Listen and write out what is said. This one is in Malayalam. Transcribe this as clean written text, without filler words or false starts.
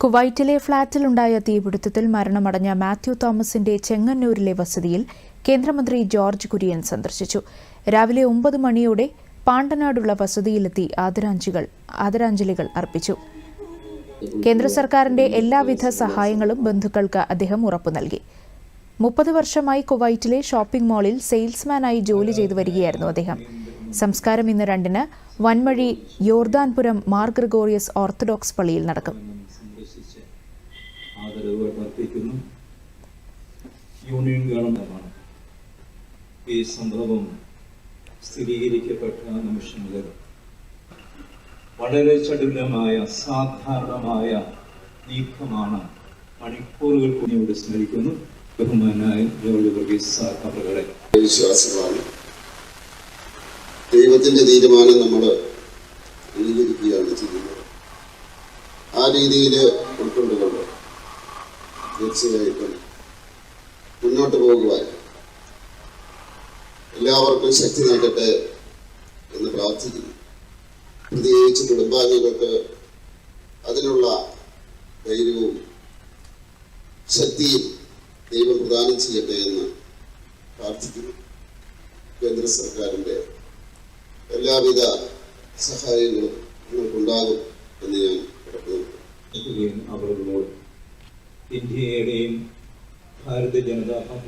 കുവൈറ്റിലെ ഫ്ളാറ്റിലുണ്ടായ തീപിടുത്തത്തിൽ മരണമടഞ്ഞ മാത്യു തോമസിന്റെ ചെങ്ങന്നൂരിലെ വസതിയിൽ കേന്ദ്രമന്ത്രി ജോർജ് കുര്യൻ സന്ദർശിച്ചു. രാവിലെ 9 മണിയോടെ പാണ്ടനാടുള്ള വസതിയിലെത്തി ആദരാഞ്ജലികൾ അർപ്പിച്ചു. കേന്ദ്ര സർക്കാരിന്റെ എല്ലാവിധ സഹായങ്ങളും ബന്ധുക്കൾക്ക് അദ്ദേഹം ഉറപ്പു നൽകി. 30 വർഷമായി കുവൈറ്റിലെ ഷോപ്പിംഗ് മാളിൽ സെയിൽസ്മാനായി ജോലി ചെയ്തു വരികയായിരുന്നു അദ്ദേഹം. സംസ്കാരം ഇന്ന് 2-ന് വൻമഴി യോർദാൻപുരം മാർ ഗ്രിഗോറിയസ് ഓർത്തഡോക്സ് പള്ളിയിൽ നടക്കും. ആദരവുകൾ അർപ്പിക്കുന്നു. യൂണിയൻ ഗവൺമെന്റാണ് ഈ സംഭവം സ്ഥിരീകരിക്കപ്പെട്ട നിമിഷം മുതൽ വളരെ ചടുലമായ സാധാരണമായ നീക്കമാണ് മണിക്കൂറുകൾ കൂടിയോട് സ്മരിക്കുന്നു. ബഹുമാനായ ജോർജ് വർഗീസ് അവരുടെ വിശ്വാസമാണ്. ദൈവത്തിന്റെ തീരുമാനം നമ്മൾ അംഗീകരിക്കുകയാണ് ചെയ്യുന്നത്. ആ രീതിയിൽ ഉൾക്കൊണ്ടുകൊണ്ട് തീർച്ചയായിട്ടും മുന്നോട്ട് പോകുവാൻ എല്ലാവർക്കും ശക്തി നൽകട്ടെ എന്ന് പ്രാർത്ഥിക്കുന്നു. പ്രത്യേകിച്ച് കുടുംബാംഗങ്ങൾക്ക് അതിനുള്ള ധൈര്യവും ശക്തിയും ദൈവം പ്രദാനം ചെയ്യട്ടെ എന്ന് പ്രാർത്ഥിക്കുന്നു. കേന്ദ്ര സർക്കാരിൻ്റെ എല്ലാവിധ സഹായങ്ങളും നിങ്ങൾക്കുണ്ടാകും എന്ന് ഞാൻ ഉറപ്പുവരുത്തുന്നു. അവരോട് ഇന്ത്യയുടെയും ഭാരതീയ ജനതാ പാർട്ടി